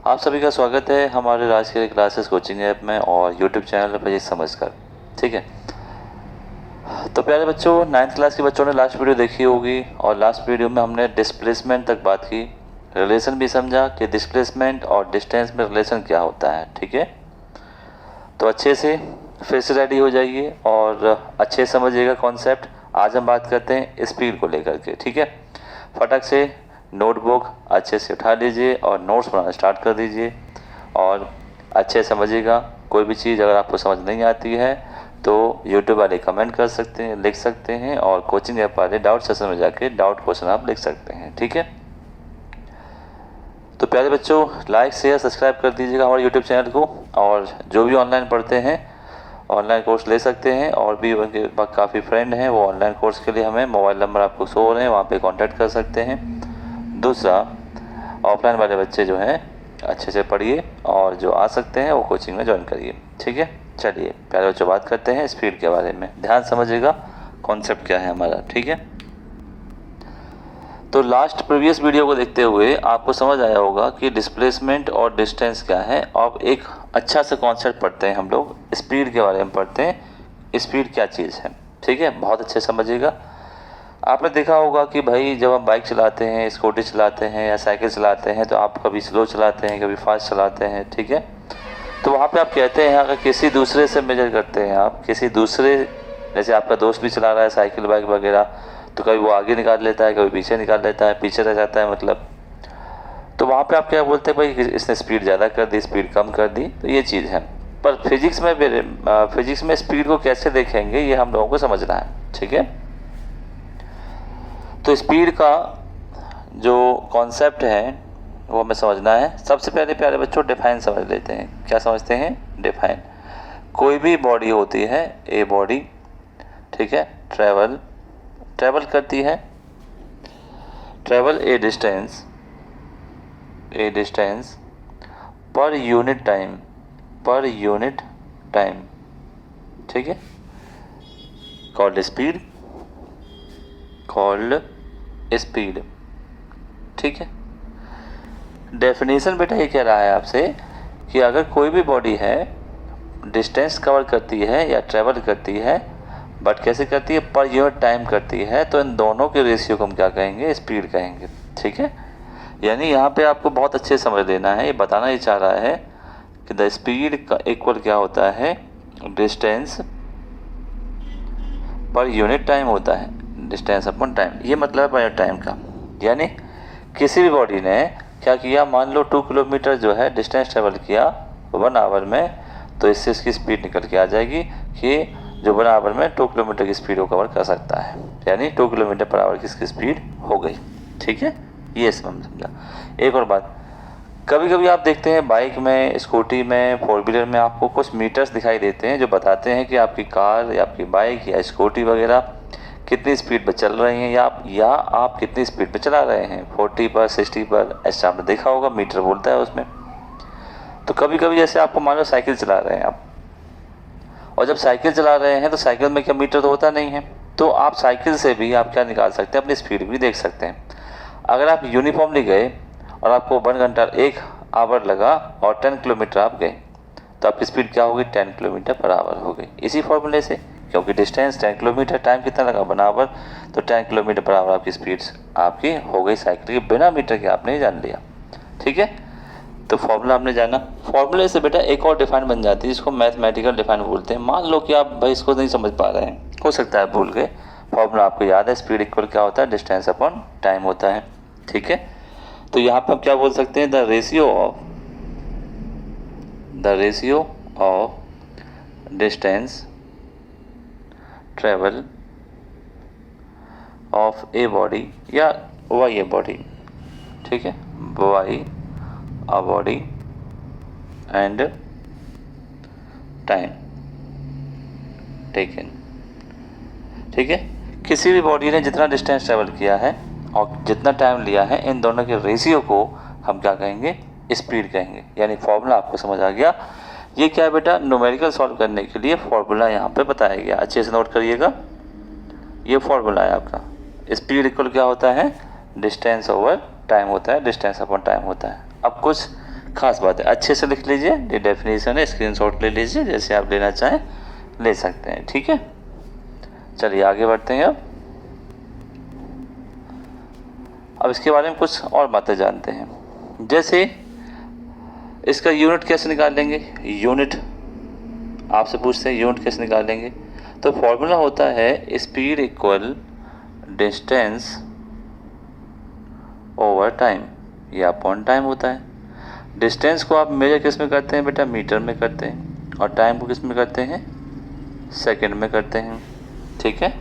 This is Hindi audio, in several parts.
आप सभी का स्वागत है हमारे राजकीय क्लासेस कोचिंग ऐप में और यूट्यूब चैनल पर समझकर। ठीक है, तो प्यारे बच्चों, 9th क्लास के बच्चों ने लास्ट वीडियो देखी होगी और लास्ट वीडियो में हमने डिस्प्लेसमेंट तक बात की, रिलेशन भी समझा कि डिस्प्लेसमेंट और डिस्टेंस में रिलेशन क्या होता है। ठीक है, तो अच्छे से फिर से रेडी हो जाइए और अच्छे समझिएगा कॉन्सेप्ट। आज हम बात करते हैं स्पीड को लेकर के। ठीक है, फटक से नोटबुक अच्छे से उठा लीजिए और नोट्स बनाना स्टार्ट कर दीजिए और अच्छे से समझिएगा। कोई भी चीज़ अगर आपको समझ नहीं आती है तो यूट्यूब वाले कमेंट कर सकते हैं, लिख सकते हैं, और कोचिंग ऐप वाले डाउट सेशन में जाके डाउट क्वेश्चन आप लिख सकते हैं। ठीक है, तो प्यारे बच्चों, लाइक शेयर सब्सक्राइब कर दीजिएगा हमारे यूट्यूब चैनल को। और जो भी ऑनलाइन पढ़ते हैं ऑनलाइन कोर्स ले सकते हैं, और भी उनके पास काफ़ी फ्रेंड हैं वो ऑनलाइन कोर्स के लिए हमें मोबाइल नंबर आपको शो हो रहे हैं, वहाँ पे कांटेक्ट कर सकते हैं। दूसरा, ऑफलाइन वाले बच्चे जो हैं अच्छे से पढ़िए और जो आ सकते हैं वो कोचिंग में ज्वाइन करिए। ठीक है, चलिए प्यारे बच्चों बात करते हैं स्पीड के बारे में। ध्यान समझिएगा कॉन्सेप्ट क्या है हमारा। ठीक है, तो लास्ट प्रीवियस वीडियो को देखते हुए आपको समझ आया होगा कि डिस्प्लेसमेंट और डिस्टेंस क्या है। अब एक अच्छा सा कॉन्सेप्ट पढ़ते हैं हम लोग, स्पीड के बारे में पढ़ते हैं। स्पीड क्या चीज़ है, ठीक है, बहुत अच्छे समझिएगा। आपने देखा होगा कि भाई जब हम बाइक चलाते हैं, स्कूटी चलाते हैं या साइकिल चलाते हैं तो आप कभी स्लो चलाते हैं, कभी फास्ट चलाते हैं। ठीक है, तो वहाँ पे आप कहते हैं अगर किसी दूसरे से मेजर करते हैं, आप किसी दूसरे, जैसे आपका दोस्त भी चला रहा है साइकिल बाइक वगैरह, तो कभी वो आगे निकाल लेता है, कभी पीछे निकाल लेता है, पीछे रह जाता है मतलब, तो वहाँ पे आप क्या बोलते हैं भाई इसने स्पीड ज़्यादा कर दी, स्पीड कम कर दी। तो ये चीज़ है। पर फिजिक्स में स्पीड को कैसे देखेंगे ये हम लोगों को समझना है। ठीक है, तो स्पीड का जो कॉन्सेप्ट है वो हमें समझना है। सबसे पहले प्यारे बच्चों डिफाइन समझ लेते हैं। क्या समझते हैं? डिफाइन। कोई भी बॉडी होती है, ए बॉडी, ठीक है, ट्रैवल करती है, ट्रैवल ए डिस्टेंस पर यूनिट टाइम, ठीक है, कॉल्ड स्पीड। ठीक है, डेफिनेशन बेटा ये कह रहा है आपसे कि अगर कोई भी बॉडी है डिस्टेंस कवर करती है या ट्रैवल करती है, बट कैसे करती है? पर यूनिट टाइम करती है, तो इन दोनों के रेशियो को हम क्या कहेंगे? स्पीड कहेंगे। ठीक है, यानी यहाँ पे आपको बहुत अच्छे समझ लेना है। ये बताना ही चाह रहा है कि द स्पीड का इक्वल क्या होता है? डिस्टेंस पर यूनिट टाइम होता है, डिस्टेंस अपॉन टाइम। ये मतलब है टाइम का। यानी किसी भी बॉडी ने क्या किया, मान लो 2 किलोमीटर जो है डिस्टेंस ट्रेवल किया 1 आवर में, तो इससे इसकी स्पीड निकल के आ जाएगी कि जो 1 आवर में 2 किलोमीटर की स्पीड को कवर कर सकता है, यानी 2 किलोमीटर पर आवर की इसकी स्पीड हो गई। ठीक है, ये समझा। एक और बात, कभी कभी आप देखते हैं बाइक में, स्कूटी में, 4 व्हीलर में आपको कुछ मीटर्स दिखाई देते हैं जो बताते हैं कि आपकी कार या आपकी बाइक या स्कूटी वगैरह कितनी स्पीड पर चल रही हैं या आप कितनी स्पीड पे चला रहे हैं, 40 पर, 60 पर, ऐसा आपने देखा होगा, मीटर बोलता है उसमें। तो कभी कभी जैसे आपको मान लो साइकिल चला रहे हैं आप, और जब साइकिल चला रहे हैं तो साइकिल में क्या मीटर तो होता नहीं है, तो आप साइकिल से भी आप क्या निकाल सकते हैं? अपनी स्पीड भी देख सकते हैं। अगर आप यूनिफॉर्मली गए और आपको 1 घंटा 1 आवर लगा और 10 किलोमीटर आप गए, तो आपकी स्पीड क्या होगी? 10 किलोमीटर पर आवर हो गई, इसी फॉर्मूले से। क्योंकि डिस्टेंस 10 किलोमीटर, टाइम कितना लगा? 1 आवर, तो 10 किलोमीटर पर आवर आपकी स्पीड आपकी हो गई साइकिल की, बिना मीटर के आपने जान लिया। ठीक है, तो फॉर्मूला आपने जाना। फॉर्मूले से बेटा एक और डिफाइन बन जाती है, इसको मैथमेटिकल डिफाइन बोलते हैं। मान लो कि आप भाई इसको नहीं समझ पा रहे हैं, हो सकता है भूल गए, फॉर्मूला आपको याद है, स्पीड इक्वल क्या होता है? डिस्टेंस अपॉन टाइम होता है। ठीक है, तो यहाँ पे हम क्या बोल सकते हैं? The ratio of distance travel of a body या वाई ए बॉडी, ठीक है, Y a body and time taken। ठीक है, किसी भी बॉडी ने जितना डिस्टेंस ट्रेवल किया है और जितना टाइम लिया है, इन दोनों के रेशियो को हम क्या कहेंगे? स्पीड कहेंगे। यानी फॉर्मूला आपको समझ आ गया। ये क्या है बेटा? न्यूमेरिकल सॉल्व करने के लिए फॉर्मूला यहाँ पे बताया गया, अच्छे से नोट करिएगा। ये फॉर्मूला है आपका, स्पीड इक्वल क्या होता है? डिस्टेंस ओवर टाइम होता है, डिस्टेंस अपॉन टाइम होता है। अब कुछ खास बात है, अच्छे से लिख लीजिए, ये डेफिनेशन है, स्क्रीनशॉट ले लीजिए, जैसे आप लेना चाहें ले सकते हैं, ठीक है। चलिए आगे बढ़ते हैं। अब इसके बारे में कुछ और बातें जानते हैं। जैसे इसका यूनिट कैसे निकालेंगे, यूनिट आपसे पूछते हैं यूनिट कैसे निकालेंगे, तो फॉर्मूला होता है speed equal distance over time, ये अपॉन टाइम होता है। डिस्टेंस को आप मेजर किस में करते हैं बेटा, मीटर में करते हैं, और टाइम को किस में करते हैं, सेकंड में करते हैं, ठीक है।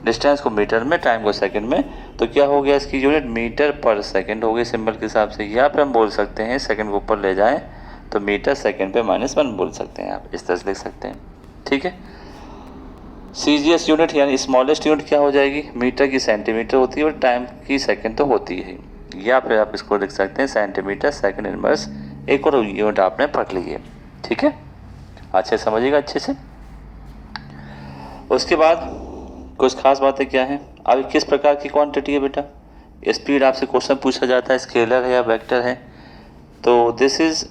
डिस्टेंस को मीटर में, टाइम को सेकंड में, तो क्या हो गया इसकी यूनिट मीटर पर सेकंड हो गई सिंबल के हिसाब से। यहाँ पे हम बोल सकते हैं सेकंड को ऊपर ले जाएं तो मीटर सेकंड पे -1 बोल सकते हैं, आप इस तरह से लिख सकते हैं, ठीक है। सीजीएस यूनिट यानी स्मॉलेस्ट यूनिट क्या हो जाएगी, मीटर की सेंटीमीटर होती है और टाइम की सेकंड तो होती है, या फिर आप इसको लिख सकते हैं सेंटीमीटर सेकंड इनवर्स, एक और यूनिट आपने पढ़ ली है, ठीक है। अच्छे समझिएगा अच्छे से। उसके बाद कुछ खास बातें क्या हैं, अब किस प्रकार की क्वांटिटी है बेटा, स्पीड आपसे क्वेश्चन पूछा जाता है स्केलर है या वेक्टर है, तो this is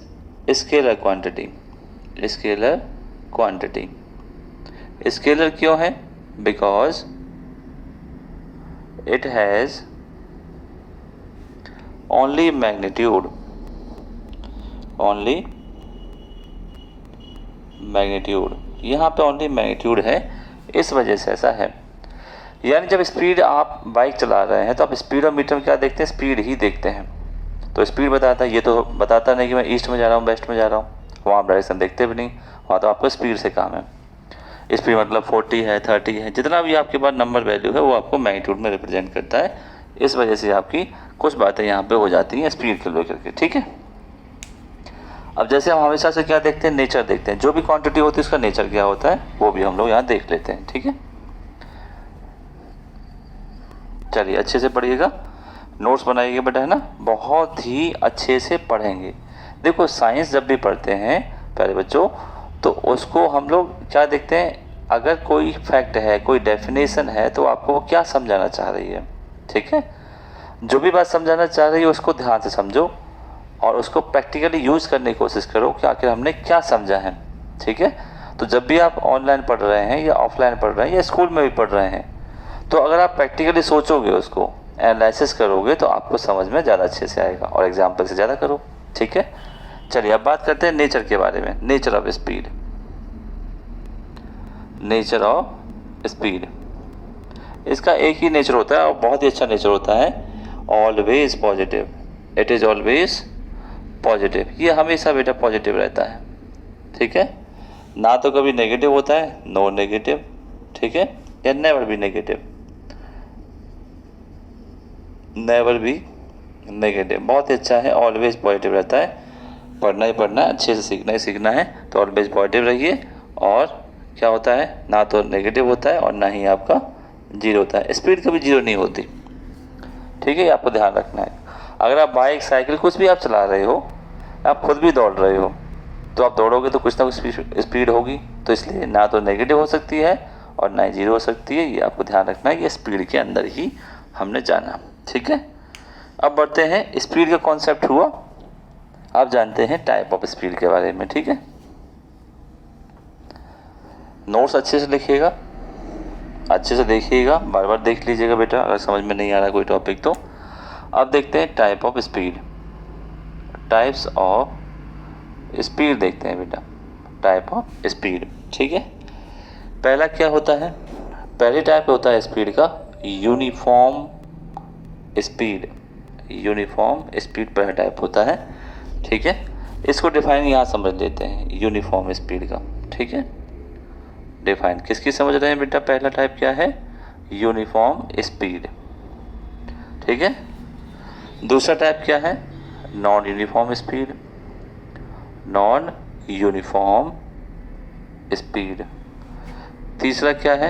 scalar quantity. Scalar quantity, scalar क्यों है, because it has only magnitude, only magnitude, यहाँ पे ओनली मैग्नीट्यूड है, इस वजह से ऐसा है। यानी जब स्पीड आप बाइक चला रहे हैं तो आप स्पीड और मीटर में क्या देखते हैं, स्पीड ही देखते हैं, तो स्पीड बताता है, ये तो बताता नहीं कि मैं ईस्ट में जा रहा हूँ वेस्ट में जा रहा हूँ, वहाँ आप डायरेक्शन देखते भी नहीं, वहाँ तो आपको स्पीड से काम है। स्पीड मतलब 40 है 30 है, जितना भी आपके पास नंबर वैल्यू है वो आपको मैग्नीट्यूड में रिप्रेजेंट करता है, इस वजह से आपकी कुछ बातें यहाँ पे हो जाती हैं स्पीड को लेकर के, ठीक है। अब जैसे हम हमेशा से क्या देखते हैं, नेचर देखते हैं, जो भी क्वांटिटी होती है उसका नेचर क्या होता है वो भी हम लोग यहाँ देख लेते हैं, ठीक है। चलिए अच्छे से पढ़िएगा, नोट्स बनाइएगा बेटा, है ना, बहुत ही अच्छे से पढ़ेंगे। देखो साइंस जब भी पढ़ते हैं प्यारे बच्चों, तो उसको हम लोग क्या देखते हैं, अगर कोई फैक्ट है, कोई डेफिनेशन है, तो आपको वो क्या समझाना चाह रही है, ठीक है। जो भी बात समझाना चाह रही है उसको ध्यान से समझो और उसको प्रैक्टिकली यूज़ करने की कोशिश करो कि आखिर हमने क्या समझा है, ठीक है। तो जब भी आप ऑनलाइन पढ़ रहे हैं या ऑफलाइन पढ़ रहे हैं या स्कूल में भी पढ़ रहे हैं, तो अगर आप प्रैक्टिकली सोचोगे, उसको एनालिसिस करोगे, तो आपको समझ में ज़्यादा अच्छे से आएगा, और एग्जाम्पल से ज़्यादा करो, ठीक है। चलिए अब बात करते हैं नेचर के बारे में, nature of speed. Nature of speed, इसका एक ही नेचर होता है और बहुत ही अच्छा नेचर होता है, always positive, it is always positive, ये हमेशा बेटा पॉजिटिव रहता है, ठीक है, ना तो कभी नेगेटिव होता है, नो नेगेटिव, ठीक है, या never be negative, never be negative, बहुत ही अच्छा है, ऑलवेज पॉजिटिव रहता है। पढ़ना ही पढ़ना है, अच्छे से सीखना ही सीखना है, तो ऑलवेज पॉजिटिव रहिए, और क्या होता है, ना तो नेगेटिव होता है और ना ही आपका जीरो होता है, स्पीड कभी जीरो नहीं होती, ठीक है, आपको ध्यान रखना है। अगर आप बाइक साइकिल कुछ भी आप चला रहे हो, आप खुद भी दौड़ रहे हो, तो आप दौड़ोगे तो कुछ ना कुछ स्पीड होगी, तो इसलिए ना तो नेगेटिव हो सकती है और ना ही जीरो हो सकती है, ये आपको ध्यान रखना है, ये स्पीड के अंदर ही हमने जाना, ठीक है। अब बढ़ते हैं, स्पीड का कॉन्सेप्ट हुआ, आप जानते हैं टाइप ऑफ स्पीड के बारे में, ठीक है। नोट्स अच्छे से लिखिएगा, अच्छे से देखिएगा, बार बार देख लीजिएगा बेटा, अगर समझ में नहीं आ रहा कोई टॉपिक तो। अब देखते हैं type of speed, types of speed देखते हैं बेटा, टाइप ऑफ स्पीड, ठीक है। पहला क्या होता है, पहले टाइप होता है स्पीड का यूनिफॉर्म स्पीड, यूनिफॉर्म स्पीड पहला टाइप होता है, ठीक है। इसको डिफाइन यहाँ समझ लेते हैं, यूनिफॉर्म स्पीड का, ठीक है। डिफाइन किसकी समझ रहे हैं बेटा, पहला टाइप क्या है, यूनिफॉर्म स्पीड, ठीक है। दूसरा टाइप क्या है, non uniform speed, non uniform speed. तीसरा क्या है,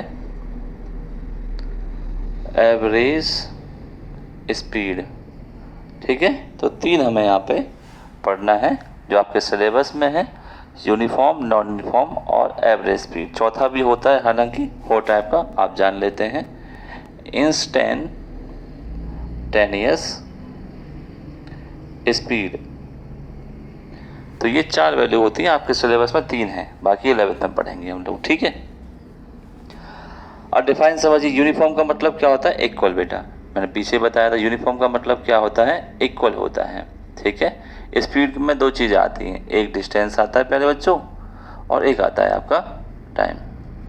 एवरेज स्पीड, ठीक है। तो तीन हमें यहाँ पे पढ़ना है जो आपके सिलेबस में है, यूनिफॉर्म, नॉन यूनिफॉर्म और एवरेज स्पीड। चौथा भी होता है हालांकि वो टाइप का आप जान लेते हैं, इंस्टेंटेनियस स्पीड, तो ये 4 वैल्यू होती हैं, आपके सिलेबस में 3 हैं, बाकी 11th में पढ़ेंगे हम लोग, ठीक है। और डिफाइन समझिए, यूनिफॉर्म का मतलब क्या होता है, इक्वल। बेटा मैंने पीछे बताया था यूनिफॉर्म का मतलब क्या होता है, इक्वल होता है, ठीक है। स्पीड में 2 चीज़ें आती हैं, एक डिस्टेंस आता है प्यारे बच्चों और एक आता है आपका टाइम,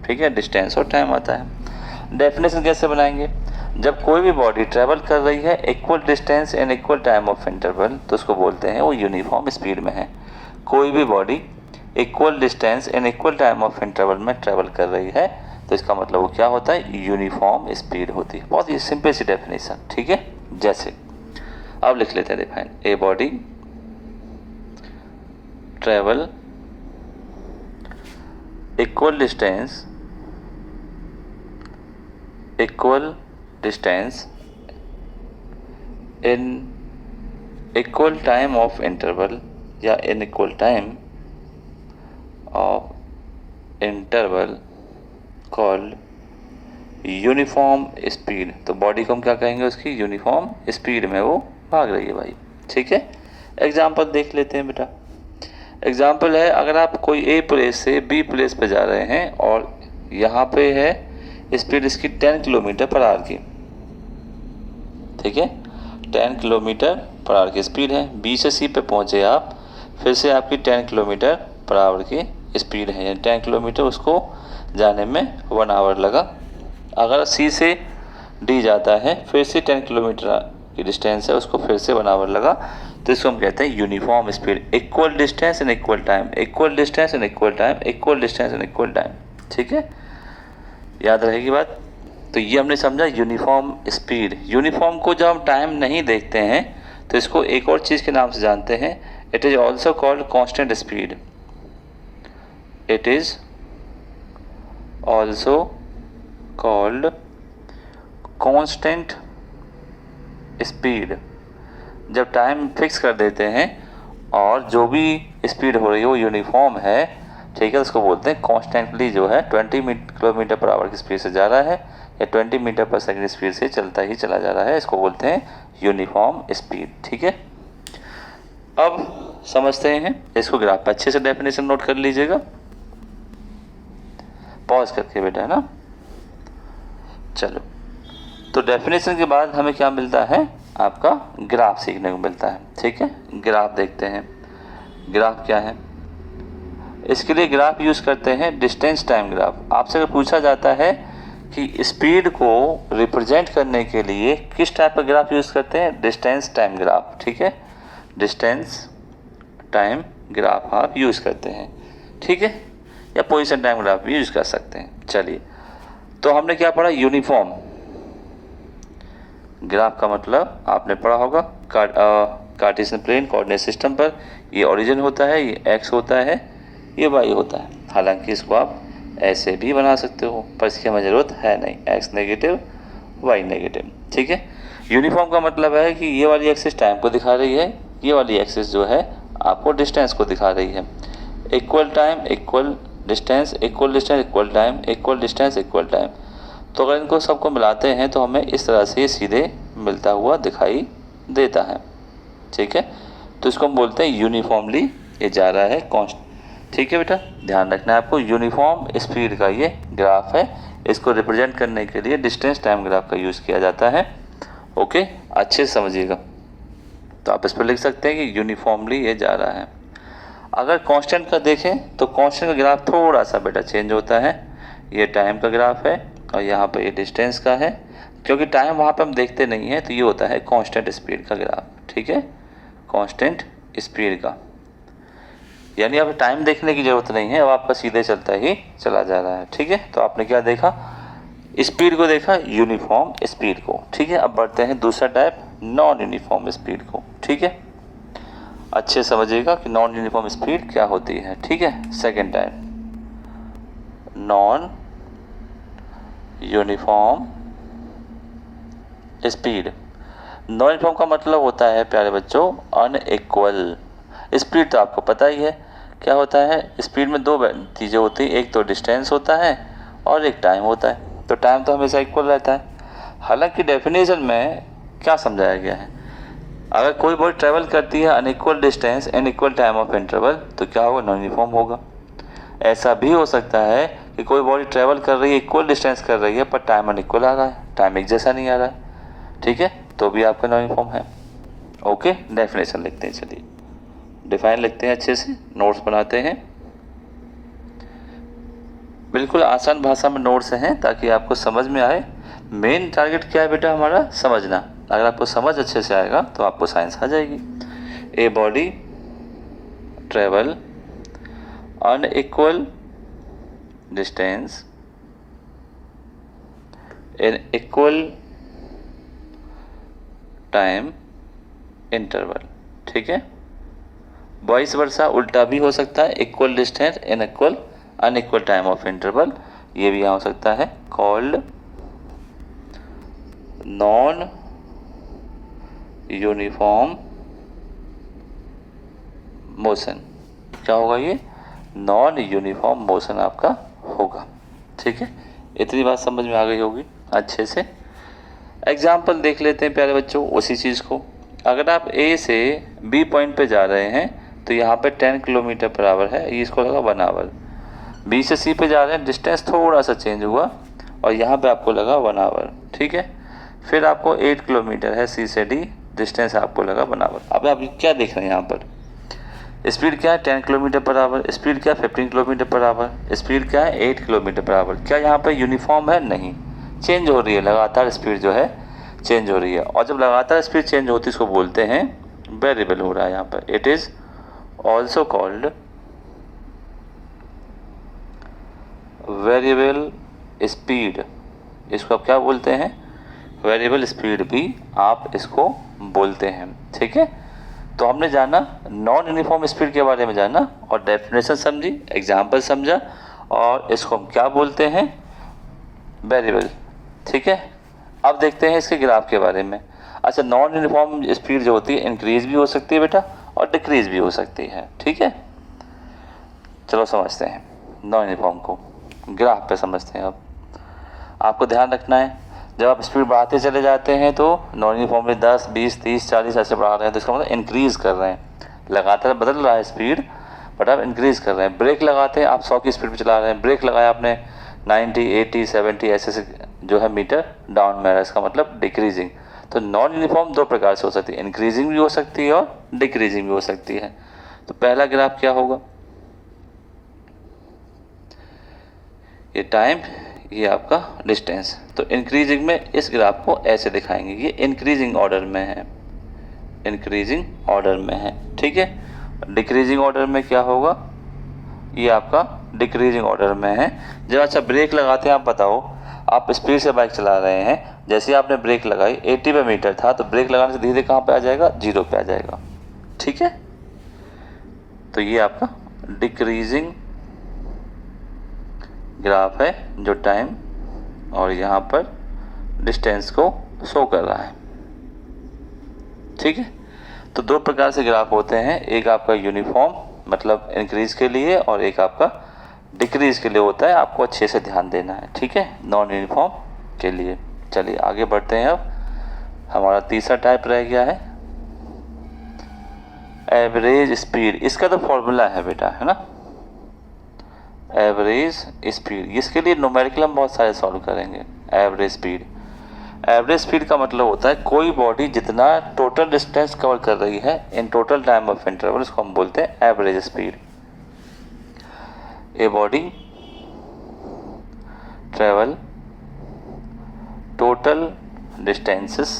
ठीक है, डिस्टेंस और टाइम आता है। डेफिनेशन कैसे बनाएंगे, जब कोई भी बॉडी ट्रेवल कर रही है equal distance and equal time of interval, तो उसको बोलते हैं वो यूनिफॉर्म स्पीड में है। कोई भी body equal distance and equal time of interval में ट्रेवल कर रही है तो इसका मतलब वो क्या होता है, यूनिफॉर्म स्पीड होती है। बहुत ही सिंपल सी डेफिनेशन, ठीक है। जैसे अब लिख लेते हैं define, a body travel equal distance in equal time of interval या in equal time of interval called uniform speed. तो बॉडी को हम क्या कहेंगे, उसकी यूनिफॉर्म स्पीड में वो भाग रही है भाई, ठीक है। एग्जाम्पल देख लेते हैं बेटा। एग्जाम्पल है, अगर आप कोई ए प्लेस से बी प्लेस पे जा रहे हैं और यहाँ पे है स्पीड इसकी 10 किलोमीटर पर आवर की, ठीक है, 10 किलोमीटर पर आवर की स्पीड है। बी से सी पे पहुँचे आप, फिर से आपकी 10 किलोमीटर पर आवर की स्पीड है, यानी 10 किलोमीटर उसको जाने में 1 आवर लगा। अगर सी से डी जाता है, फिर से 10 किलोमीटर की डिस्टेंस है, उसको फिर से 1 आवर लगा, तो इसको हम कहते हैं uniform speed. Equal distance and equal time, equal distance and equal time, equal distance and equal time, ठीक है, याद रहेगी बात। तो ये हमने समझा यूनिफॉर्म स्पीड। यूनिफॉर्म को जब हम टाइम नहीं देखते हैं तो इसको एक और चीज़ के नाम से जानते हैं, it is also called constant speed. It is also called constant speed. जब टाइम फिक्स कर देते हैं और जो भी स्पीड हो रही है वो यूनिफॉर्म है, ठीक है, उसको बोलते हैं कॉन्स्टेंटली जो है 20 किलोमीटर पर आवर की स्पीड से जा रहा है या 20 मीटर पर सेकंड स्पीड से चलता ही चला जा रहा है, इसको बोलते हैं यूनिफॉर्म स्पीड, ठीक है। अब समझते हैं इसको, ग्राफ पर अच्छे से डेफिनेशन नोट कर लीजिएगा, पॉज करके बेटा, है ना। चलो, तो डेफिनेशन के बाद हमें क्या मिलता है, आपका ग्राफ सीखने को मिलता है, ठीक है। ग्राफ देखते हैं, ग्राफ क्या है। इसके लिए ग्राफ यूज़ करते हैं डिस्टेंस टाइम ग्राफ। आपसे अगर पूछा जाता है कि स्पीड को रिप्रेजेंट करने के लिए किस टाइप का ग्राफ यूज़ करते हैं, डिस्टेंस टाइम ग्राफ, ठीक है, डिस्टेंस टाइम ग्राफ आप यूज़ करते हैं, ठीक है, या पोजीशन टाइम ग्राफ भी यूज़ कर सकते हैं। चलिए, तो हमने क्या पढ़ा, यूनिफॉर्म ग्राफ का मतलब आपने पढ़ा होगा, कार्टेशियन प्लेन कोऑर्डिनेट सिस्टम पर ये ओरिजिन होता है, ये एक्स होता है, ये वाई होता है। हालांकि इसको आप ऐसे भी बना सकते हो, पर इसकी हमें ज़रूरत है नहीं, एक्स नेगेटिव वाई नेगेटिव, ठीक है। यूनिफॉर्म का मतलब है कि ये वाली एक्सिस टाइम को दिखा रही है, ये वाली एक्सिस जो है आपको डिस्टेंस को दिखा रही है। Equal time equal distance, equal distance equal time, equal distance equal time. तो अगर इनको सबको मिलाते हैं तो हमें इस तरह से सीधे मिलता हुआ दिखाई देता है, ठीक है। तो इसको हम बोलते हैं यूनिफॉर्मली ये जा रहा है कॉन्स्ट, ठीक है बेटा, ध्यान रखना है आपको। यूनिफॉर्म स्पीड का ये ग्राफ है, इसको रिप्रेजेंट करने के लिए डिस्टेंस टाइम ग्राफ का यूज़ किया जाता है, ओके, अच्छे से समझिएगा। तो आप इस पर लिख सकते हैं कि यूनिफॉर्मली ये जा रहा है। अगर कांस्टेंट का देखें तो कांस्टेंट का ग्राफ थोड़ा सा बेटा चेंज होता है, ये टाइम का ग्राफ है और यहाँ पर ये डिस्टेंस का है, क्योंकि टाइम वहाँ पे हम देखते नहीं हैं, तो ये होता है कांस्टेंट स्पीड का ग्राफ, ठीक है, कांस्टेंट स्पीड का, यानी अब टाइम देखने की ज़रूरत नहीं है, अब आपका सीधे चलता ही चला जा रहा है, ठीक है। तो आपने क्या देखा, स्पीड को देखा, यूनिफॉर्म स्पीड को, ठीक है। अब बढ़ते हैं दूसरा टाइप, नॉन यूनिफॉर्म स्पीड को, ठीक है। अच्छे समझिएगा कि नॉन यूनिफॉर्म स्पीड क्या होती है, ठीक है। Second type, non uniform speed. Non uniform का मतलब होता है प्यारे बच्चों अनइक्वल स्पीड। तो आपको पता ही है क्या होता है, स्पीड में 2 चीज़ें होती हैं, एक तो डिस्टेंस होता है और एक टाइम होता है। तो टाइम तो हमेशा इक्वल रहता है। हालांकि डेफिनेशन में क्या समझाया गया है, अगर कोई बॉडी ट्रैवल करती है unequal distance in equal time of interval तो क्या होगा, नॉन यूनिफॉर्म होगा। ऐसा भी हो सकता है कि कोई बॉडी ट्रैवल कर रही है, इक्वल डिस्टेंस कर रही है, पर टाइम अनइक्वल आ रहा है, टाइम एक जैसा नहीं आ रहा है, ठीक है, तो भी आपका नॉन यूनिफॉर्म है। ओके, डेफिनेशन लिखते हैं, चलिए डिफाइन लिखते हैं, अच्छे से नोट्स बनाते हैं। बिल्कुल आसान भाषा में नोट्स हैं ताकि आपको समझ में आए। मेन टारगेट क्या है बेटा हमारा, समझना। अगर आपको समझ अच्छे से आएगा तो आपको साइंस आ जाएगी। ए body travel unequal distance in equal time interval, ठीक है। वाइस वर्सा उल्टा भी हो सकता है, equal distance in equal unequal time of interval, ये भी यहाँ हो सकता है। कॉल्ड नॉन यूनिफॉर्म मोशन, क्या होगा ये, नॉन यूनिफॉर्म मोशन आपका होगा, ठीक है। इतनी बात समझ में आ गई होगी अच्छे से। एग्जाम्पल देख लेते हैं प्यारे बच्चों उसी चीज़ को। अगर आप ए से बी पॉइंट पे जा रहे हैं तो यहाँ पे 10 किलोमीटर पर आवर है, ये इसको लगा 1 आवर। बी से सी पे जा रहे हैं, डिस्टेंस थोड़ा सा चेंज हुआ और यहाँ पे आपको लगा 1 आवर, ठीक है। फिर आपको 8 किलोमीटर है सी से डी, डिस्टेंस आपको लगा 1 आवर। अब आप क्या देख रहे हैं यहाँ पर, स्पीड क्या है 10 किलोमीटर पर आवर, स्पीड क्या है 15 किलोमीटर पर आवर, स्पीड क्या है 8 किलोमीटर पर आवर। क्या यहाँ पर यूनिफॉर्म है, नहीं, चेंज हो रही है, लगातार स्पीड जो है चेंज हो रही है। और जब लगातार स्पीड चेंज होती है इसको बोलते हैं वेरिएबल हो रहा है यहाँ पर। It is also called variable speed, इसको आप क्या बोलते हैं, वेरिएबल स्पीड भी आप इसको बोलते हैं, ठीक है। तो हमने जाना नॉन यूनिफॉर्म स्पीड के बारे में जाना और डेफिनेशन समझी, एग्जाम्पल समझा और इसको हम क्या बोलते हैं, वेरिएबल, ठीक है। अब देखते हैं इसके ग्राफ के बारे में। अच्छा, नॉन यूनिफॉर्म स्पीड जो होती है इंक्रीज भी हो सकती है बेटा और डिक्रीज भी हो सकती है, ठीक है। चलो समझते हैं नॉन यूनिफॉर्म को, ग्राफ पे समझते हैं। अब आपको ध्यान रखना है जब आप स्पीड बढ़ाते चले जाते हैं तो नॉन यूनिफॉर्मली 10, 20, 30, 40 ऐसे बढ़ा रहे हैं तो इसका मतलब इंक्रीज़ कर रहे हैं, लगातार बदल रहा है स्पीड बट आप इंक्रीज़ कर रहे हैं। ब्रेक लगाते हैं आप 100 की स्पीड पे चला रहे हैं, ब्रेक लगाया आपने 90, 80, 70 ऐसे जो है मीटर डाउन में आ रहा है, इसका मतलब डिक्रीजिंग। तो नॉन यूनिफॉर्म 2 प्रकार से हो सकती है, इंक्रीजिंग भी हो सकती है और डिक्रीजिंग भी हो सकती है। तो पहला ग्राफ क्या होगा, ये टाइम, ये आपका डिस्टेंस। तो इंक्रीजिंग में इस ग्राफ को ऐसे दिखाएंगे, ये इंक्रीजिंग ऑर्डर में है, इंक्रीजिंग ऑर्डर में है, ठीक है। डिक्रीजिंग ऑर्डर में क्या होगा, ये आपका डिक्रीजिंग ऑर्डर में है। जब अच्छा ब्रेक लगाते हैं, आप बताओ आप स्पीड से बाइक चला रहे हैं, जैसे आपने ब्रेक लगाई 80 पे मीटर था तो ब्रेक लगाने से धीरे धीरे कहाँ पे आ जाएगा, 0 पे आ जाएगा, ठीक है। तो ये आपका डिक्रीजिंग ग्राफ है जो टाइम और यहाँ पर डिस्टेंस को शो कर रहा है, ठीक है। तो 2 प्रकार से ग्राफ होते हैं, एक आपका यूनिफॉर्म मतलब इंक्रीज के लिए और एक आपका डिक्रीज के लिए होता है, आपको अच्छे से ध्यान देना है, ठीक है, नॉन यूनिफॉर्म के लिए। चलिए आगे बढ़ते हैं। अब हमारा तीसरा टाइप रह गया है एवरेज स्पीड। इसका तो फॉर्मूला है बेटा, है ना, एवरेज स्पीड। इसके लिए न्यूमेरिकल हम बहुत सारे सॉल्व करेंगे। एवरेज स्पीड, एवरेज स्पीड का मतलब होता है कोई बॉडी जितना टोटल डिस्टेंस कवर कर रही है in total time of interval, इसको हम बोलते हैं एवरेज स्पीड। ए बॉडी ट्रेवल टोटल डिस्टेंसेस,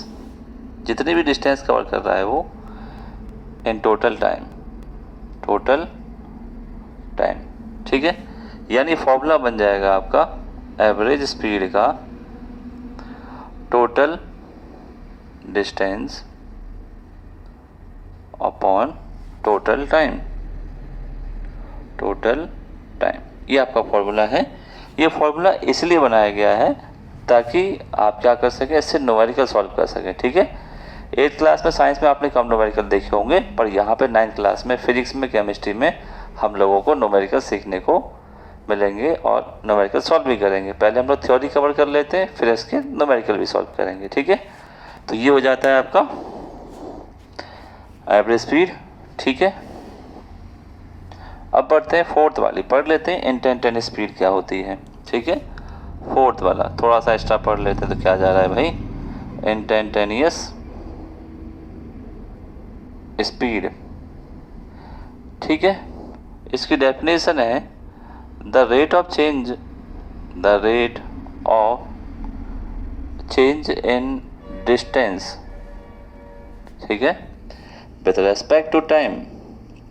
जितनी भी डिस्टेंस कवर कर रहा है वो in total time, total time, ठीक है। यानी फॉर्मूला बन जाएगा आपका एवरेज स्पीड का total distance upon total time, total time, ये आपका फॉर्मूला है। ये फॉर्मूला इसलिए बनाया गया है ताकि आप क्या कर सकें, इससे न्यूमेरिकल सॉल्व कर सकें, ठीक है। 8th क्लास में साइंस में आपने कम न्यूमेरिकल देखे होंगे, पर यहाँ पे 9th क्लास में फिजिक्स में, केमिस्ट्री में हम लोगों को न्यूमेरिकल सीखने को मिलेंगे और न्यूमेरिकल सॉल्व भी करेंगे। पहले हम लोग थ्योरी कवर कर लेते हैं, फिर इसके न्यूमेरिकल भी सॉल्व करेंगे, ठीक है। तो ये हो जाता है आपका एवरेज स्पीड, ठीक है। अब बढ़ते हैं फोर्थ वाली, पढ़ लेते हैं इंस्टेंटेनियस स्पीड क्या होती है, ठीक है। फोर्थ वाला थोड़ा सा एक्स्ट्रा पढ़ लेते हैं तो क्या जा रहा है भाई, इंस्टेंटेनियस स्पीड, ठीक है। इसकी डेफिनेशन है the rate of change in distance, ठीक है, विद रेस्पेक्ट टू टाइम,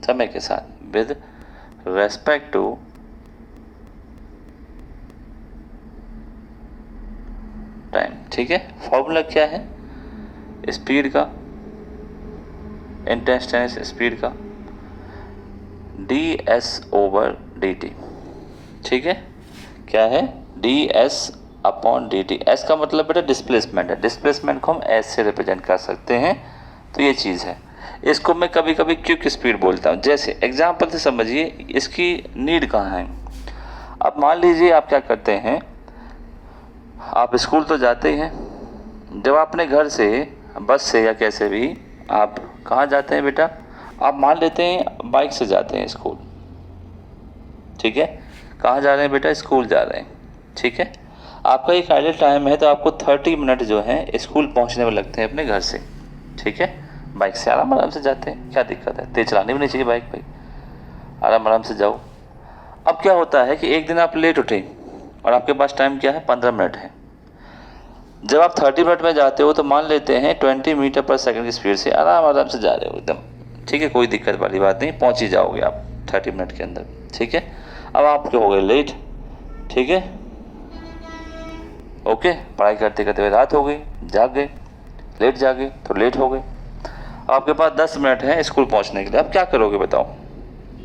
समय के साथ, विद रेस्पेक्ट टू टाइम, ठीक है। फॉर्मूला क्या है स्पीड का, इंस्टेंटेनियस स्पीड का, ds/dt, ठीक है। क्या है, ds/dt। s का मतलब बेटा डिस्प्लेसमेंट है, डिस्प्लेसमेंट को हम s से रिप्रेजेंट कर सकते हैं, तो ये चीज़ है। इसको मैं कभी कभी क्विक स्पीड बोलता हूँ। जैसे एग्जांपल से समझिए, इसकी नीड कहाँ है। अब मान लीजिए आप क्या करते हैं, आप स्कूल तो जाते ही हैं, जब आप अपने घर से बस से या कैसे भी आप कहाँ जाते हैं बेटा, आप मान लेते हैं बाइक से जाते हैं स्कूल, ठीक है। कहाँ जा रहे हैं बेटा, स्कूल जा रहे हैं, ठीक है। आपका एक आइडियल टाइम है, तो आपको 30 मिनट जो है स्कूल पहुँचने में लगते हैं अपने घर से, ठीक है। बाइक से आराम से जाते हैं, क्या दिक्कत है, तेज चलानी भी नहीं चाहिए बाइक भाई, आराम से जाओ। अब क्या होता है कि एक दिन आप लेट उठे और आपके पास टाइम क्या है, 15 मिनट है। जब आप 30 मिनट में जाते हो तो मान लेते हैं 20 मीटर पर सेकंड की स्पीड से आराम से जा रहे हो एकदम, ठीक है, कोई दिक्कत वाली बात नहीं, पहुंच ही जाओगे आप 30 मिनट के अंदर, ठीक है। अब आप क्या हो गए, लेट, ठीक है, ओके। पढ़ाई करते करते रात हो गई, जाग गए, लेट जागे तो लेट हो गए। आपके पास 10 मिनट है स्कूल पहुंचने के लिए, अब क्या करोगे बताओ।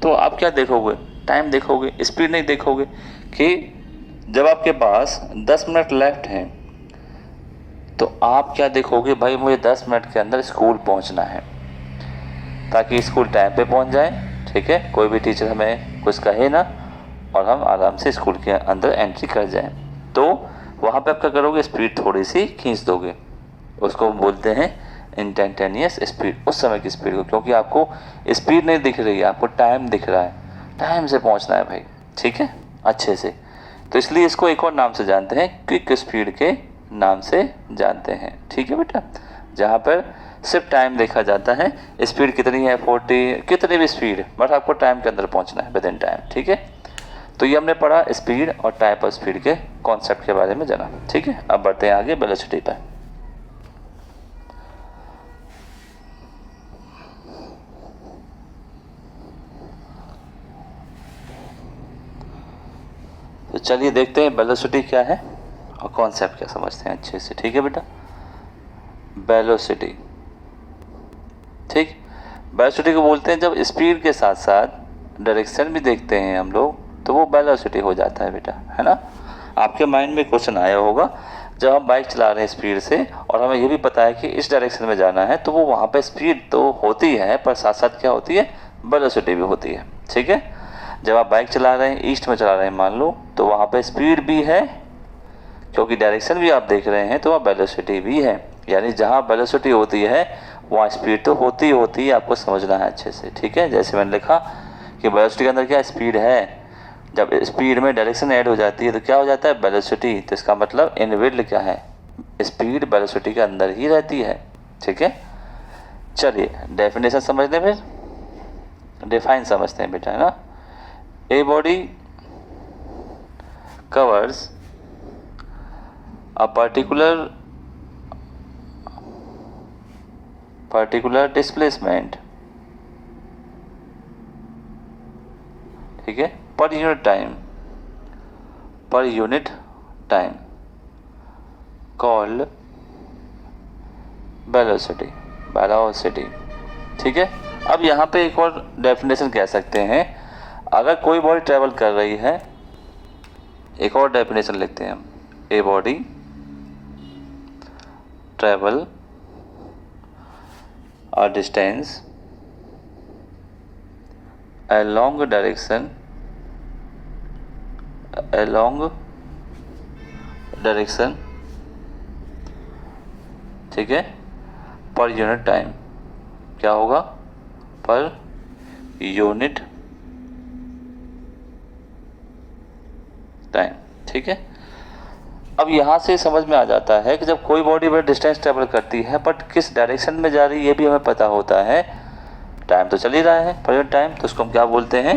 तो आप क्या देखोगे, टाइम देखोगे, स्पीड नहीं देखोगे। कि जब आपके पास 10 मिनट लेफ्ट हैं तो आप क्या देखोगे, भाई मुझे 10 मिनट के अंदर स्कूल पहुंचना है, ताकि स्कूल टाइम पे पहुंच जाए, ठीक है, कोई भी टीचर हमें कुछ कहे ना, और हम आराम से स्कूल के अंदर एंट्री कर जाएं। तो वहाँ पे आप क्या करोगे, स्पीड थोड़ी सी खींच दोगे, उसको बोलते हैं इंस्टेंटेनियस स्पीड, उस समय की स्पीड को, क्योंकि आपको स्पीड नहीं दिख रही है, आपको टाइम दिख रहा है, टाइम से पहुँचना है भाई, ठीक है, अच्छे से। तो इसलिए इसको एक और नाम से जानते हैं, क्विक स्पीड के नाम से जानते हैं, ठीक है बेटा। जहाँ पर सिर्फ टाइम देखा जाता है, स्पीड कितनी है 40, कितनी भी स्पीड, बट आपको टाइम के अंदर पहुँचना है, विद इन टाइम, ठीक है। तो ये हमने पढ़ा स्पीड और टाइप ऑफ स्पीड के कॉन्सेप्ट के बारे में जाना, ठीक है। अब बढ़ते हैं आगे वेलोसिटी पर। तो चलिए देखते हैं वेलोसिटी क्या है और कॉन्सेप्ट क्या समझते हैं अच्छे से, ठीक है बेटा। वेलोसिटी, ठीक, वेलोसिटी को बोलते हैं जब स्पीड के साथ साथ डायरेक्शन भी देखते हैं हम लोग, तो वो वेलोसिटी हो जाता है बेटा, है ना। आपके माइंड में क्वेश्चन आया होगा, जब हम बाइक चला रहे हैं स्पीड से और हमें ये भी पता है कि इस डायरेक्शन में जाना है, तो वो वहाँ पे स्पीड तो होती है, पर साथ साथ क्या होती है, वेलोसिटी भी होती है, ठीक है। जब आप बाइक चला रहे हैं, ईस्ट में चला रहे हैं मान लो, तो वहाँ पे स्पीड भी है, क्योंकि डायरेक्शन भी आप देख रहे हैं, तो वहाँ वेलोसिटी भी है। यानी जहाँ वेलोसिटी होती है वहाँ स्पीड तो होती है, आपको समझना है अच्छे से, ठीक है। जैसे मैंने लिखा कि वेलोसिटी के अंदर क्या स्पीड है, जब स्पीड में डायरेक्शन ऐड हो जाती है तो क्या हो जाता है, वेलोसिटी। तो इसका मतलब इनबिल्ट क्या है, स्पीड वेलोसिटी के अंदर ही रहती है, ठीक है। चलिए डेफिनेशन समझते हैं, फिर डिफाइन समझते हैं बेटा, है ना। A body covers a particular displacement, ठीक है, per unit time called velocity, ठीक है। अब यहाँ पे एक और डेफिनेशन कह सकते हैं, अगर कोई बॉडी ट्रेवल कर रही है, एक और डेफिनेशन लिखते हैं हम, ए body travel a distance along direction, ठीक है, पर यूनिट टाइम, क्या होगा, पर यूनिट टाइम। ठीक है, अब यहाँ से समझ में आ जाता है कि जब कोई बॉडी बड़ा डिस्टेंस ट्रेवल करती है बट किस डायरेक्शन में जा रही है ये भी हमें पता होता है। टाइम तो चल ही रहा है, पर टाइम, तो उसको हम क्या बोलते हैं,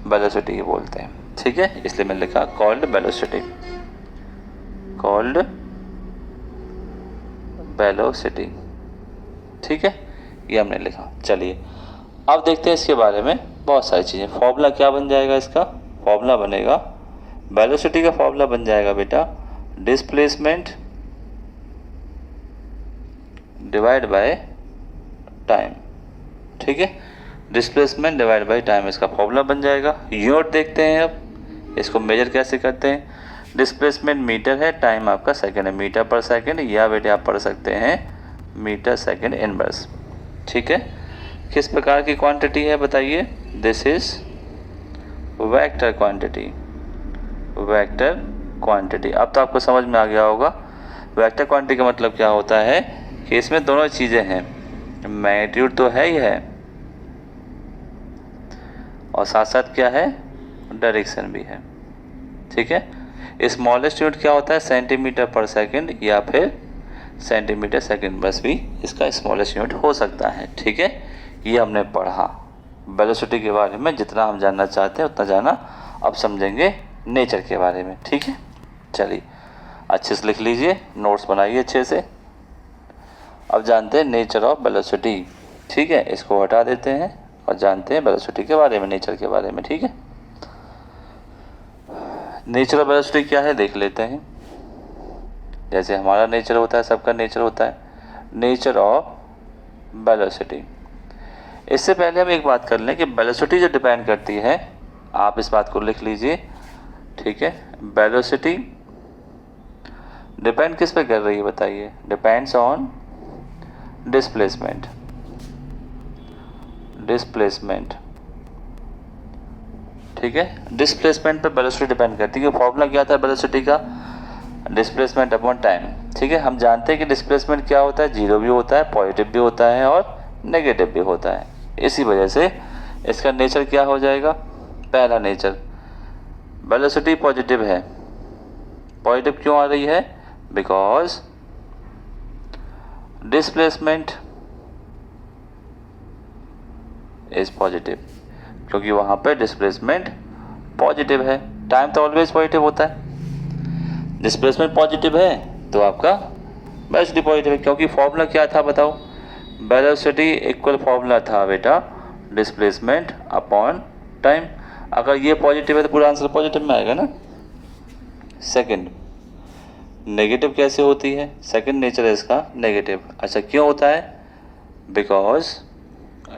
वेलोसिटी बोलते हैं। ठीक है, इसलिए मैंने लिखा कॉल्ड वेलोसिटी, कॉल्ड वेलोसिटी। ठीक है, ये हमने लिखा। चलिए अब देखते हैं इसके बारे में बहुत सारी चीज़ें। फॉर्मूला क्या बन जाएगा इसका, फॉर्मूला बनेगा, वेलोसिटी का फॉर्मूला बन जाएगा बेटा डिस्प्लेसमेंट डिवाइड बाय टाइम। ठीक है, डिस्प्लेसमेंट डिवाइड बाय टाइम इसका फॉर्मूला बन जाएगा। यूनिट देखते हैं अब, इसको मेजर कैसे करते हैं। डिस्प्लेसमेंट मीटर है, टाइम आपका सेकंड है, मीटर पर सेकंड, या बेटे आप पढ़ सकते हैं मीटर सेकंड इनवर्स। ठीक है, किस प्रकार की क्वांटिटी है बताइए, this is vector quantity, vector quantity. अब तो आपको समझ में आ गया होगा वेक्टर क्वांटिटी का मतलब क्या होता है कि इसमें दोनों चीज़ें हैं, मैग्नीट्यूड तो है ही है और साथ साथ क्या है, डायरेक्शन भी है। ठीक है, स्मॉलेस्ट यूनिट क्या होता है, सेंटीमीटर पर सेकंड या फिर सेंटीमीटर सेकंड, बस भी इसका स्मॉलेस्ट यूनिट हो सकता है। ठीक है, ये हमने पढ़ा वेलोसिटी के बारे में। जितना हम जानना चाहते हैं उतना जाना, अब समझेंगे नेचर के बारे में। ठीक है, चलिए अच्छे से लिख लीजिए, नोट्स बनाइए अच्छे से। अब जानते हैं नेचर ऑफ वेलोसिटी। ठीक है, इसको हटा देते हैं और जानते हैं वेलोसिटी के बारे में, नेचर के बारे में। ठीक है, नेचर ऑफ वेलोसिटी क्या है देख लेते हैं। जैसे हमारा नेचर होता है, सबका नेचर होता है, नेचर ऑफ वेलोसिटी। इससे पहले हम एक बात कर लें कि वेलोसिटी जो डिपेंड करती है, आप इस बात को लिख लीजिए। ठीक है, वेलोसिटी डिपेंड किस पे कर रही है बताइए, डिपेंड्स ऑन डिस्प्लेसमेंट, डिस्प्लेसमेंट। ठीक है, डिस्प्लेसमेंट पे वेलोसिटी डिपेंड करती है। फॉर्मूला क्या था वेलोसिटी का, डिस्प्लेसमेंट अपॉन टाइम। ठीक है, हम जानते हैं कि डिस्प्लेसमेंट क्या होता है, जीरो भी होता है, पॉजिटिव भी होता है और नेगेटिव भी होता है। इसी वजह से इसका नेचर क्या हो जाएगा, पहला नेचर वेलोसिटी पॉजिटिव है। पॉजिटिव क्यों आ रही है, बिकॉज डिस्प्लेसमेंट इज पॉजिटिव, क्योंकि वहां पे डिस्प्लेसमेंट पॉजिटिव है। टाइम तो ऑलवेज पॉजिटिव होता है, डिस्प्लेसमेंट पॉजिटिव है तो आपका वेलोसिटी पॉजिटिव है। क्योंकि फॉर्मूला क्या था बताओ, वेलोसिटी इक्वल फॉर्मूला था बेटा डिस्प्लेसमेंट अपॉन टाइम। अगर ये पॉजिटिव है तो पूरा आंसर पॉजिटिव में आएगा ना। सेकंड, नेगेटिव कैसे होती है, सेकंड नेचर है इसका नेगेटिव। अच्छा क्यों होता है, बिकॉज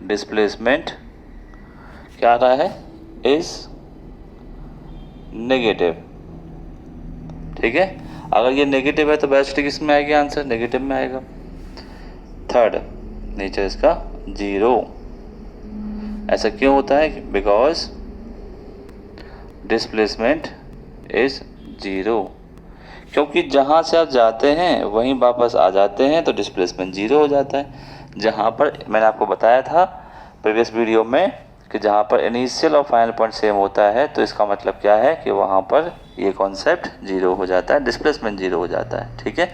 डिस्प्लेसमेंट क्या आ रहा है, इज नेगेटिव। ठीक है, अगर ये नेगेटिव है तो वेलोसिटी किस में आएगी, आंसर नेगेटिव में आएगा। थर्ड नेचर इसका जीरो। ऐसा क्यों होता है, बिकॉज डिस्प्लेसमेंट इज जीरो, क्योंकि जहाँ से आप जाते हैं वहीं वापस आ जाते हैं तो डिस्प्लेसमेंट जीरो हो जाता है। जहाँ पर मैंने आपको बताया था प्रीवियस वीडियो में कि जहाँ पर इनिशियल और फाइनल पॉइंट सेम होता है तो इसका मतलब क्या है कि वहाँ पर ये कॉन्सेप्ट जीरो हो जाता है, डिस्प्लेसमेंट जीरो हो जाता है। ठीक है,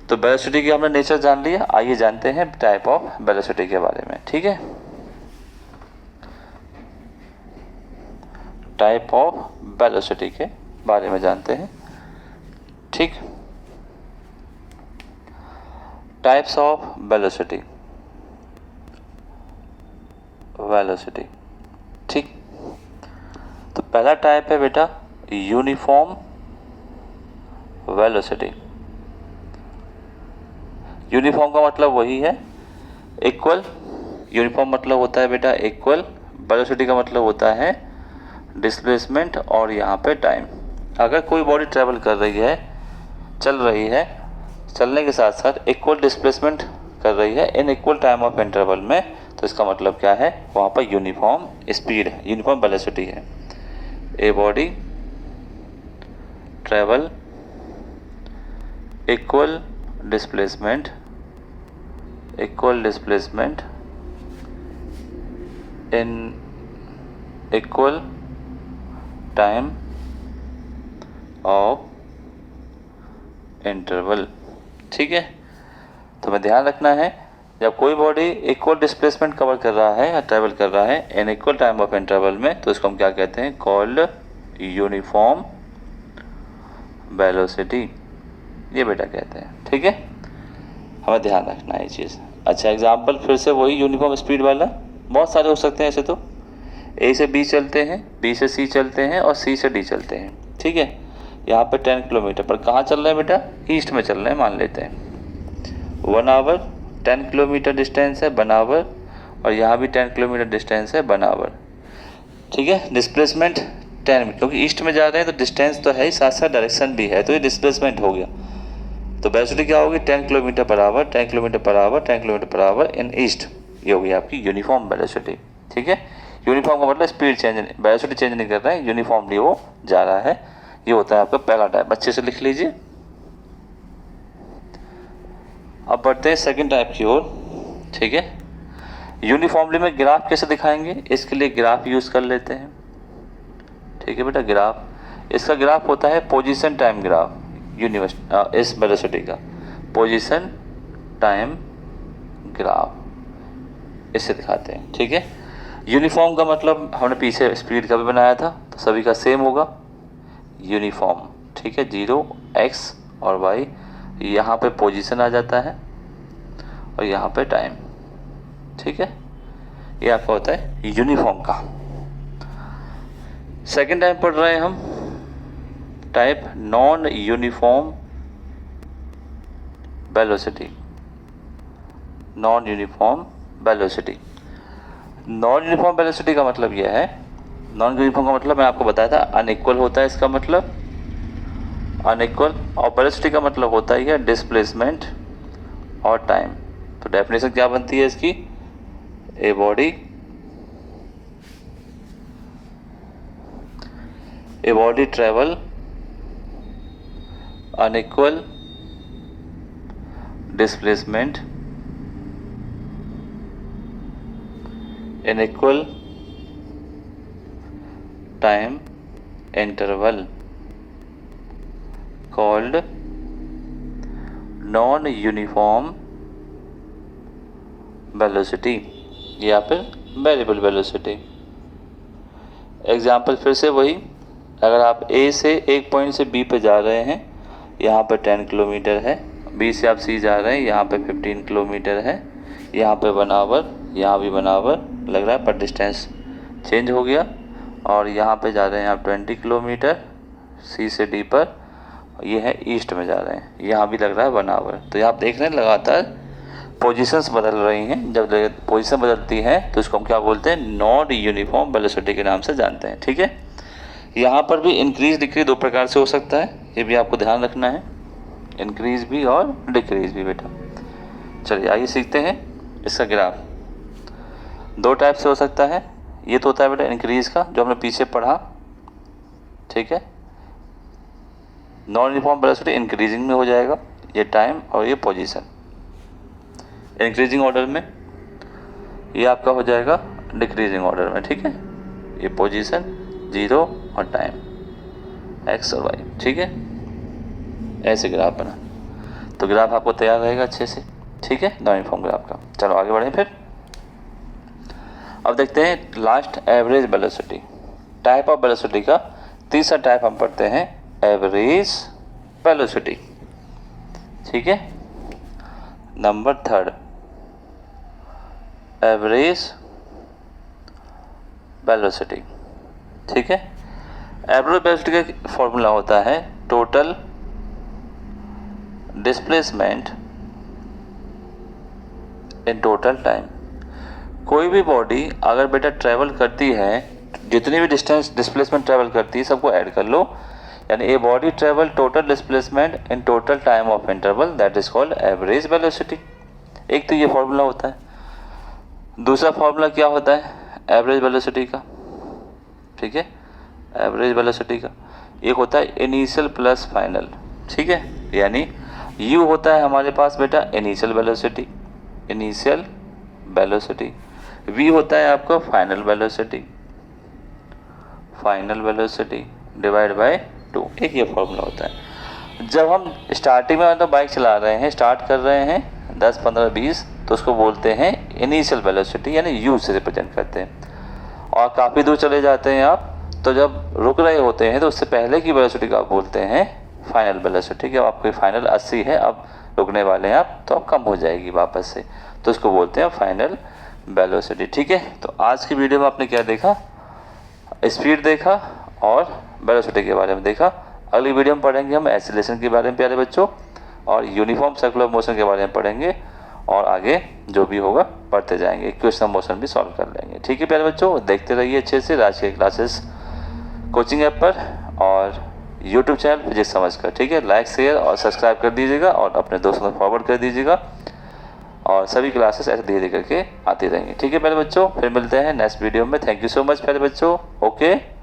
तो वेलोसिटी की हमने नेचर जान लिया, आइए जानते हैं टाइप ऑफ वेलोसिटी के बारे में। ठीक है, टाइप ऑफ वेलोसिटी के बारे में जानते हैं। ठीक, टाइप्स ऑफ वेलोसिटी, वेलोसिटी। ठीक, तो पहला टाइप है बेटा यूनिफॉर्म वेलोसिटी। यूनिफॉर्म का मतलब वही है इक्वल, यूनिफॉर्म मतलब होता है बेटा इक्वल, वेलोसिटी का मतलब होता है डिस्प्लेसमेंट और यहाँ पे टाइम। अगर कोई बॉडी ट्रेवल कर रही है, चल रही है, चलने के साथ साथ इक्वल डिस्प्लेसमेंट कर रही है इन इक्वल टाइम ऑफ इंटरवल में, तो इसका मतलब क्या है, वहाँ पर यूनिफॉर्म स्पीड है, यूनिफॉर्म वेलोसिटी है। ए body travel equal displacement in equal time of interval. ठीक है, तो मैं ध्यान रखना है, जब कोई बॉडी इक्वल डिस्प्लेसमेंट कवर कर रहा है या ट्रेवल कर रहा है इन इक्वल टाइम ऑफ इंटरवल में, तो इसको हम क्या कहते हैं, कॉल्ड यूनिफॉर्म वेलोसिटी, ये बेटा कहते हैं। ठीक है, हमें ध्यान रखना है ये चीज़। अच्छा, एग्जाम्पल फिर से वही यूनिफॉर्म स्पीड वाला, बहुत सारे हो सकते हैं ऐसे, तो ए से बी चलते हैं, बी से सी चलते हैं और सी से डी चलते हैं। ठीक है, यहाँ पे 10 किलोमीटर पर कहाँ चल रहे हैं बेटा, ईस्ट में चल रहे हैं मान लेते हैं। 1 आवर 10 किलोमीटर डिस्टेंस है 1 आवर, और यहाँ भी 10 किलोमीटर डिस्टेंस है 1 आवर। ठीक है, डिस्प्लेसमेंट 10, क्योंकि ईस्ट में जा रहे हैं तो डिस्टेंस तो है ही, साथ साथ डायरेक्शन भी है, तो ये डिस्प्लेसमेंट हो गया। तो वेलोसिटी क्या होगी, 10 kilometre per hour 10 kilometre per hour 10 kilometre per hour in east, ये होगी आपकी यूनिफॉर्म वेलोसिटी। ठीक है, यूनिफॉर्म का मतलब स्पीड चेंज, वेलोसिटी चेंज नहीं कर रहा है, यूनिफॉर्मली वो जा रहा है। ये होता है आपका पहला टाइप, अच्छे से लिख लीजिए। अब बढ़ते हैं सेकंड टाइप की ओर। ठीक है, यूनिफॉर्मली में ग्राफ कैसे दिखाएंगे, इसके लिए ग्राफ यूज़ कर लेते हैं। ठीक है बेटा, ग्राफ, इसका ग्राफ होता है पोजीशन टाइम ग्राफ, इस वेलोसिटी का पोजीशन टाइम ग्राफ, इससे दिखाते हैं। ठीक है, यूनिफॉर्म का मतलब हमने पीछे स्पीड का भी बनाया था, तो सभी का सेम होगा यूनिफॉर्म। ठीक है, 0 x और y, यहाँ पे पोजीशन आ जाता है और यहाँ पे टाइम। ठीक है, ये आपका होता है यूनिफॉर्म का। सेकंड टाइप पढ़ रहे हैं हम, type non uniform velocity. Non uniform velocity, non uniform velocity का मतलब यह है, नॉन यूनिफॉर्म का मतलब मैं आपको बताया था अनइक्वल होता है, इसका मतलब अनइक्वल, और वेलोसिटी का मतलब होता ही है डिस्प्लेसमेंट और टाइम। तो डेफिनेशन क्या बनती है इसकी, ए body travel unequal displacement in equal time interval called non uniform velocity या फिर वेरिएबल वेलोसिटी। एग्जाम्पल फिर से वही, अगर आप ए से एक पॉइंट से बी पे जा रहे हैं, यहाँ पे 10 किलोमीटर है, बी से आप सी जा रहे हैं, यहाँ पे 15 किलोमीटर है, यहाँ पे 1 आवर, यहाँ भी 1 आवर लग रहा है, पर डिस्टेंस चेंज हो गया, और यहाँ पे जा रहे हैं आप 20 किलोमीटर सी से डी पर, ये है ईस्ट में जा रहे हैं, यहाँ भी लग रहा है 1 आवर। तो यहाँ आप देख रहे हैं लगातार पोजीशंस बदल रही हैं, जब पोजीशन बदलती हैं तो इसको हम क्या बोलते हैं, नॉन यूनिफॉर्म वेलोसिटी के नाम से जानते हैं। ठीक है, यहाँ पर भी इंक्रीज डिक्रीज दो प्रकार से हो सकता है, ये भी आपको ध्यान रखना है, इंक्रीज भी और डिक्रीज भी बेटा। चलिए आइए सीखते हैं इसका ग्राफ। दो टाइप से हो सकता है, ये तो होता है बेटा इंक्रीज का, जो हमने पीछे पढ़ा। ठीक है, नॉन यूनिफॉर्म वेलोसिटी इंक्रीजिंग में हो जाएगा, ये टाइम और ये पोजीशन इंक्रीजिंग ऑर्डर में, ये आपका हो जाएगा डिक्रीजिंग ऑर्डर में। ठीक है, ये पोजीशन 0 और टाइम x और y। ठीक है, ऐसे ग्राफ बना, तो ग्राफ आपको तैयार रहेगा अच्छे से। ठीक है, नॉन यूनिफॉर्म ग्राफ का। चलो आगे बढ़ें फिर। अब देखते हैं last average velocity, type of velocity का तीसरा टाइप हम पढ़ते हैं एवरेज वेलोसिटी। ठीक है, नंबर 3 एवरेज वेलोसिटी। ठीक है, एवरेज वेलोसिटी का फॉर्मूला होता है total displacement in total time. कोई भी बॉडी अगर बेटा ट्रेवल करती है, जितनी भी डिस्टेंस डिस्प्लेसमेंट ट्रेवल करती है सबको ऐड कर लो, यानी ए body travel total displacement in total time of interval, that is called average velocity. एक तो ये फॉर्मूला होता है। दूसरा फॉर्मूला क्या होता है एवरेज वेलोसिटी का, ठीक है, एवरेज वेलोसिटी का एक होता है इनिशियल प्लस फाइनल। ठीक है, यानी यू होता है हमारे पास बेटा initial velocity, initial velocity, v होता है आपका फाइनल वेलोसिटी डिवाइड बाय 2, एक ये फॉर्मूला होता है। जब हम स्टार्टिंग में मतलब बाइक चला रहे हैं, स्टार्ट कर रहे हैं 10, 15, 20, तो उसको बोलते हैं इनिशियल वेलोसिटी, यानी u से रिप्रेजेंट करते हैं। और काफ़ी दूर चले जाते हैं आप, तो जब रुक रहे होते हैं तो उससे पहले की वेलोसिटी को आप बोलते हैं फाइनल वेलोसिटी। कि अब आपकी फाइनल 80 है, अब रुकने वाले हैं आप, तो अब कम हो जाएगी वापस से, तो उसको बोलते हैं फाइनल वेलोसिटी। ठीक है, तो आज की वीडियो में आपने क्या देखा, स्पीड देखा और वेलोसिटी के बारे में देखा। अगली वीडियो में पढ़ेंगे हम एक्सीलरेशन के बारे में प्यारे बच्चों, और यूनिफॉर्म सर्कुलर मोशन के बारे में पढ़ेंगे, और आगे जो भी होगा पढ़ते जाएंगे, इक्वेशन मोशन भी सॉल्व कर लेंगे। ठीक है प्यारे बच्चों, देखते रहिए अच्छे से राजकीय क्लासेस कोचिंग ऐप पर और यूट्यूब चैनल फिजिक्स समझकर। ठीक है, लाइक शेयर और सब्सक्राइब कर दीजिएगा और अपने दोस्तों को फॉरवर्ड कर दीजिएगा, और सभी क्लासेस ऐसे धीरे करके आती रहेंगी। ठीक है प्यारे बच्चों, फिर मिलते हैं नेक्स्ट वीडियो में। थैंक यू सो मच प्यारे बच्चों। ओके।